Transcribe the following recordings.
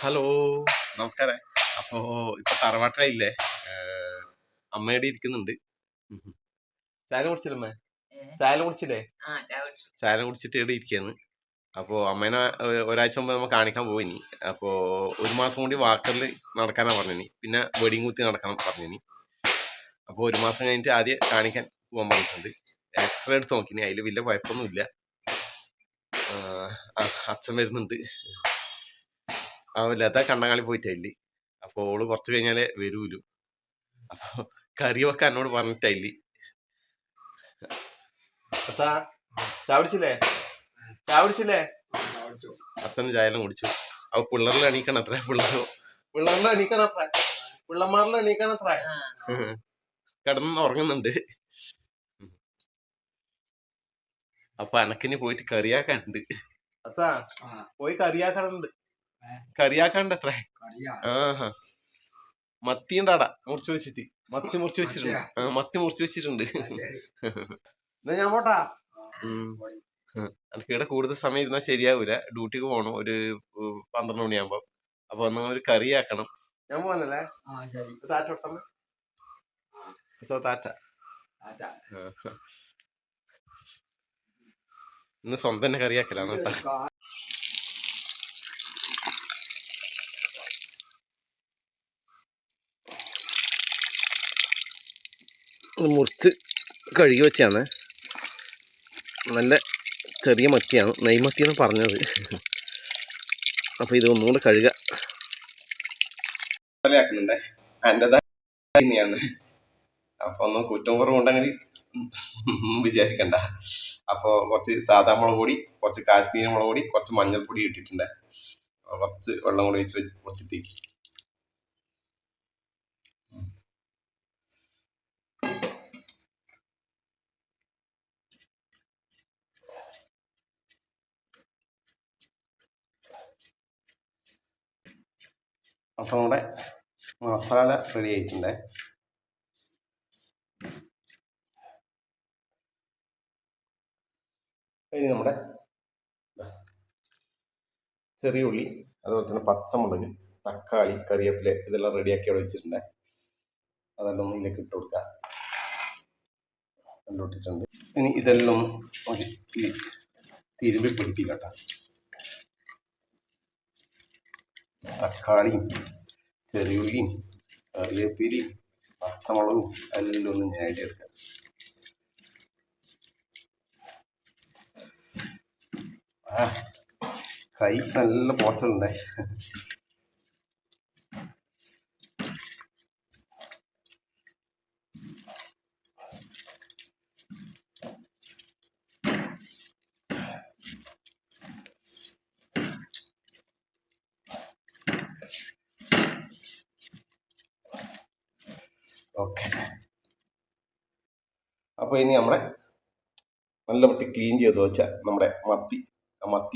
Hello, നമസ്കാരം. അപ്പോ ഇപ്പൊ തറവാട്ടിലായില്ലേ? അമ്മയുടെ ഇരിക്കുന്നുണ്ട്. ചായ കുടിച്ചില്ലമ്മേ? ചായ കുടിച്ചില്ലേ? ചായ കുടിച്ചിട്ട് ഇവിടെ ഇരിക്കുകയാണ്. അപ്പോൾ അമ്മേനെ ഒരാഴ്ച മുമ്പ് നമ്മൾ കാണിക്കാൻ പോയിനി. അപ്പോൾ ഒരു മാസം കൂടി വാക്കറിൽ നടക്കാനാണ് പറഞ്ഞിനി. പിന്നെ വെടിയും കുത്തി നടക്കണം പറഞ്ഞിനി. അപ്പോൾ ഒരു മാസം കഴിഞ്ഞിട്ട് ആദ്യം കാണിക്കാൻ പോകാൻ പറഞ്ഞിട്ടുണ്ട്. എക്സ്റേ എടുത്ത് നോക്കിനി, അതിൽ വലിയ കുഴപ്പമൊന്നുമില്ല. അച്ഛൻ വരുന്നുണ്ട്. ലത കണ്ണങ്ങാളി പോയിട്ടില്ലേ. അപ്പോൾ ഓള് കുറച്ച് കഴിഞ്ഞാലേ വരൂലു. അപ്പോൾ കറി വെക്കാൻ എന്നോട് പറഞ്ഞിട്ടില്ലേ. അച്ഛാ ചായ കുടിച്ചില്ലേ? അച്ഛന് ചായയെല്ലാം കുടിച്ചു. അപ്പൊ പിള്ളേരിൽ എണീക്കണത്രേ. പിള്ളമാരിൽ എണീക്കണത്രേ. കിടന്ന് ഉറങ്ങുന്നുണ്ട്. അപ്പൊ അനക്കിനി പോയിട്ട് കറിയാക്കാനുണ്ട്. അച്ഛാ പോയി കറിയാക്കാണ്ട് അത്രേ. ആഹാ, മത്തി ഉണ്ടാടാ മുറിച്ച് വെച്ചിട്ട്. മത്തി മുറിച്ച് വെച്ചിട്ടുണ്ട്. എന്നാ ഞാൻ പോട്ടാ. എനിക്ക് ഇവിടെ കൂടുതൽ സമയം ഇരുന്നാൽ ശരിയാവൂല. ഡ്യൂട്ടിക്ക് പോകണം ഒരു 12 മണിയാകുമ്പോ. അപ്പൊ ഒന്ന് ഒരു കറിയാക്കണം. ഞാൻ പോവാന്നല്ലേ? ടാറ്റ. ഇന്ന് സ്വന്തം തന്നെ കറിയാക്കലാണ് കേട്ടാ. മുറിച്ച് കഴുകി വെച്ചാണ്. നല്ല ചെറിയ മത്തിയാണ്, നെയ്മത്തിയെന്ന് പറഞ്ഞത്. അപ്പൊ ഇത് ഒന്നും കൂടെ കഴുകുക. എന്റേതാണ്. അപ്പൊ ഒന്നും കുറ്റം കുറവുണ്ടെങ്കിൽ വിചാരിക്കണ്ട. അപ്പൊ കുറച്ച് സാധാ മുളക് പൊടി, കുറച്ച് കാശ്മീരി മുളക് പൊടി, കുറച്ച് മഞ്ഞൾപ്പൊടി ഇട്ടിട്ടുണ്ട്. കുറച്ച് വെള്ളം കൂടി ഒഴിച്ച് കൊടുത്തിട്ട് അപ്പൊ നമ്മുടെ മസാല റെഡി ആയിട്ടുണ്ട്. ഇനി നമ്മുടെ ചെറിയ ഉള്ളി, അതുപോലെ തന്നെ പച്ചമുളക്, തക്കാളി, കറിവേപ്പില ഇതെല്ലാം റെഡിയാക്കി അവിടെ വെച്ചിട്ടുണ്ട്. അതെല്ലാം ഒന്ന് ഇതിലേക്ക് ഇട്ട് കൊടുക്കുക. എല്ലാം ഇട്ടിട്ടുണ്ട്. ഇനി ഇതെല്ലാം ഒരു തിരുമ്പി പിടിപ്പിക്കട്ടെ. തക്കാളിയും ചെറിയുള്ളിയും കറിവേപ്പിലയും പച്ചമുളകും എല്ലാം ഒന്ന് ഞേടിയെടുക്കുക. കൈ നല്ല പോച്ചലുണ്ടേ. ഓക്കെ, അപ്പൊ ഇനി നമ്മളെ നല്ല വൃത്തി ക്ലീൻ ചെയ്ത് വെച്ച നമ്മുടെ മത്തി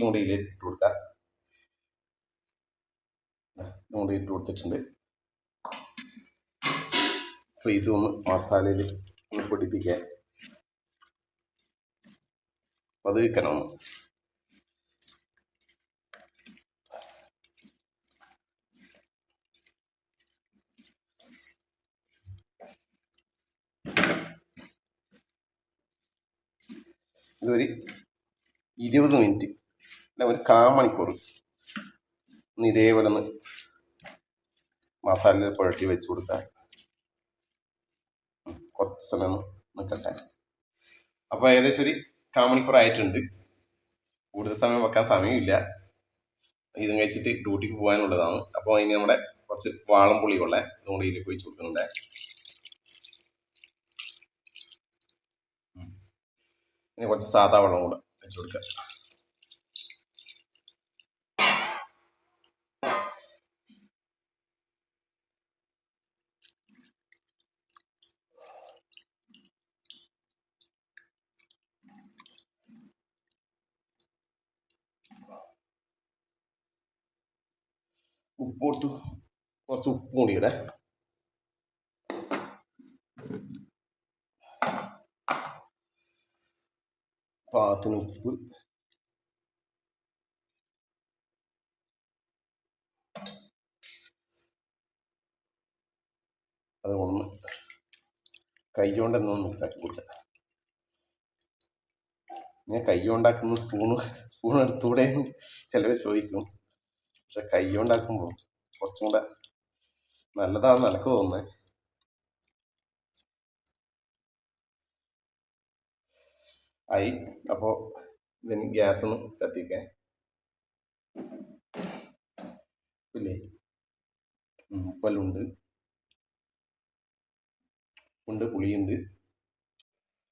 കൂടി ഇതിലേക്ക് ഇട്ട് കൊടുക്കുക. ഇതുകൊണ്ട് ഇട്ട് കൊടുത്തിട്ടുണ്ട്. അപ്പൊ ഇതൊന്ന് മസാലയിൽ ഒന്ന് പൊടിപ്പിക്കാൻ പതുക്കണം. ഇതൊരു 20 മിനിറ്റ് അല്ല, ഒരു 1/4 മണിക്കൂർ ഒന്ന് ഇതേപോലെ ഒന്ന് മസാല പുരട്ടി വെച്ച് കൊടുക്കുക. കുറച്ച് സമയം ഒന്ന് നിൽക്കട്ടെ. അപ്പോൾ ഏകദേശം ഒരു 1/4 മണിക്കൂർ ആയിട്ടുണ്ട്. കൂടുതൽ സമയം വെക്കാൻ സമയമില്ല. ഇതും കഴിച്ചിട്ട് ഡ്യൂട്ടിക്ക് പോകാനുള്ളതാണ്. അപ്പോൾ ഇനി നമ്മുടെ കുറച്ച് വാളംപുളി ഉള്ള അതുകൊണ്ട് ഇതിലേക്ക് ഒഴിച്ച് കൊടുക്കുന്നുണ്ട്. ഇനി കുറച്ച് സാധാ വെള്ളം കൂടെ വെച്ച് കൊടുക്കുക. ഉപ്പ് കൊടുത്തു, കുറച്ച് ഉപ്പ് കൂടി ഇടേ. പാകത്തിന് ഉപ്പ്, അത് ഒന്ന് കൈ കൊണ്ട് എന്നൊന്ന് മിക്സാക്കി കൊടുക്കാം. ഞാൻ കൈ കൊണ്ടാക്കുന്ന സ്പൂൺ എടുത്തുകൂടെ ചിലവർ ചോദിക്കും. പക്ഷെ കൈ കൊണ്ടാക്കുമ്പോൾ കുറച്ചും കൂടെ നല്ലതാണെന്ന് എനിക്ക് തോന്നുന്നത്. ആയി. അപ്പോൾ ഇതിന് ഗ്യാസ് ഒന്ന് കത്തിക്കാൻ. ഇല്ലേ, ഉപ്പലുണ്ട്, പുളിയുണ്ട്.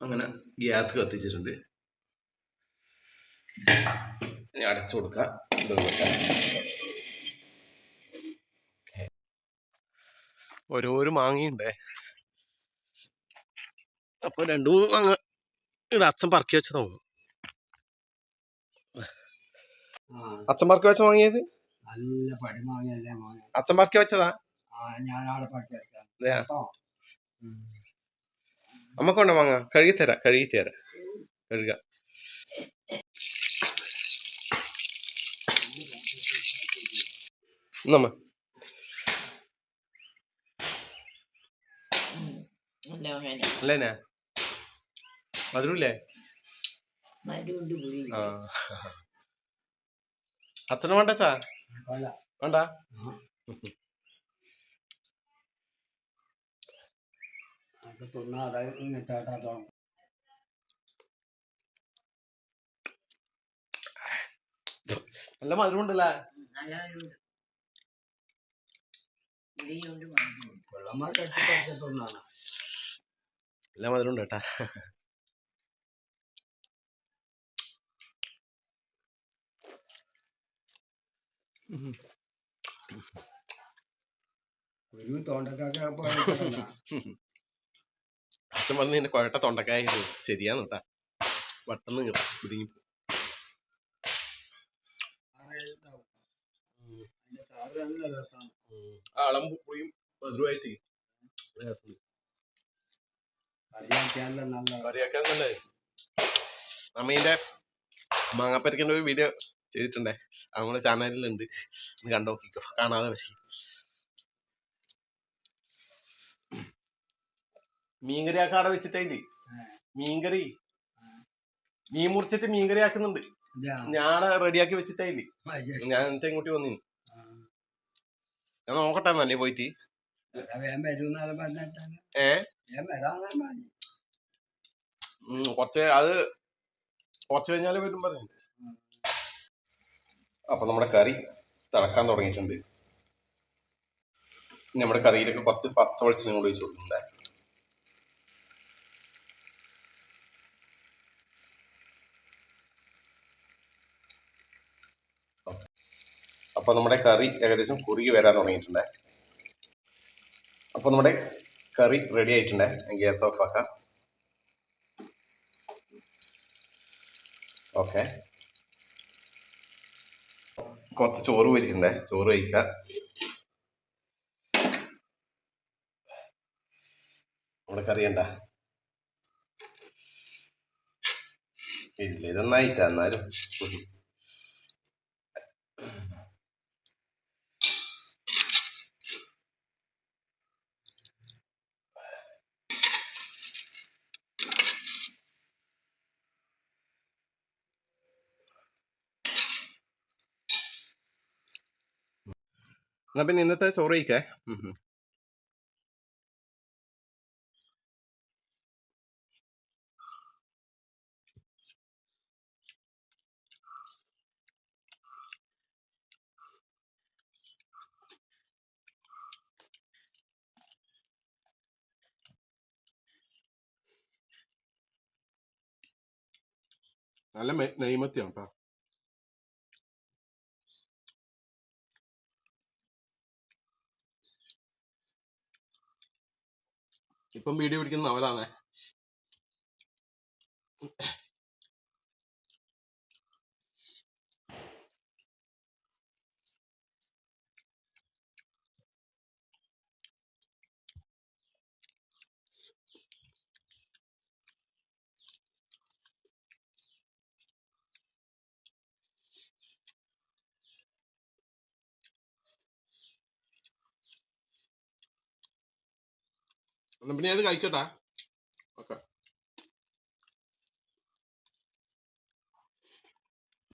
അങ്ങനെ ഗ്യാസ് കത്തിച്ചിട്ടുണ്ട്. ഇനി അടച്ചു കൊടുക്കാം. ഓരോരോ മാങ്ങയുണ്ടേ. അപ്പൊ 2-3 മാങ്ങ ഇവിടെ അച്ഛൻ പറക്കി വെച്ചതാവും. അച്ഛൻ പറക്കി വെച്ച വാങ്ങിയത് നല്ല പടി മാങ്ങയല്ലേ? അച്ഛൻ പറക്കി വെച്ചതാ? അമ്മക്കൊണ്ട മാങ്ങ കഴുകിത്തരാം. കഴുക. നമ്മ അല്ലേനാ മധുരല്ലേ? അച്ഛന് വേണ്ട സാ വേണ്ട. നല്ല മധുരം ഉണ്ടല്ലേ? നല്ല മധുരം ഉണ്ട് കേട്ടാ. ഒരു തൊണ്ടക്കായ അച്ഛൻ പറഞ്ഞ എന്റെ കുഴട്ട തൊണ്ടക്കായ ശരിയാന്ന് കേട്ടാ. പെട്ടെന്ന് കുടുങ്ങി. അളമ്പ് പുളിയും മധുരമായിട്ട് കറിയാക്കാൻ നല്ലേ. അമ്മീന്റെ മാങ്ങാപ്പരക്കിന്റെ ഒരു വീഡിയോ ചെയ്തിട്ടുണ്ടേ, നമ്മുടെ ചാനലിലുണ്ട്, കണ്ടോക്കിക്കോ, കാണാതെ പറ്റി. മീൻകറി ആക്കാടെ വെച്ചിട്ടേല് മീൻകറി മീൻ മുറിച്ചിട്ട് മീൻകറി ആക്കുന്നുണ്ട്. ഞാൻ റെഡിയാക്കി വെച്ചിട്ടേല് ഞാൻ എന്നിട്ട് ഇങ്ങോട്ട് വന്നിന്. ഞാൻ നോക്കട്ടെ നല്ലേ പോയിട്ട്. കുറച്ച് കഴിഞ്ഞാല് വരും പറഞ്ഞു. അപ്പൊ നമ്മുടെ കറി തിളക്കാൻ തുടങ്ങിയിട്ടുണ്ട്. നമ്മുടെ കറിയിലൊക്കെ കുറച്ച് പച്ച വെളിച്ചെണ്ണ കൂടി ഒഴിച്ചു കൊടുക്കുന്നുണ്ട്. അപ്പൊ നമ്മുടെ കറി ഏകദേശം കുറുകി വരാൻ തുടങ്ങിയിട്ടുണ്ട്. അപ്പൊ നമ്മുടെ കറി റെഡി ആയിട്ടുണ്ട്. ഗ്യാസ് ഓഫ് ആക്കാം. ഓക്കെ, കുറച്ച് ചോറ് പോയിരിക്കണ്ടേ, ചോറ് കഴിക്കാം. നമ്മുടെ കറി ഉണ്ടാ ഇല്ല, ഇതൊന്നായിട്ടാ എന്നാലും. എന്നാ പിന്നെ ഇന്നത്തെ ചോറ് കഴിക്കേ. നല്ല നെയ്മത്തിയാണ് കേട്ടോ. ഇപ്പം വീഡിയോ പിടിക്കുന്ന അവരാണേ. എന്നാ പിന്നെ അത് കഴിക്കട്ടാ. ഓക്കെ.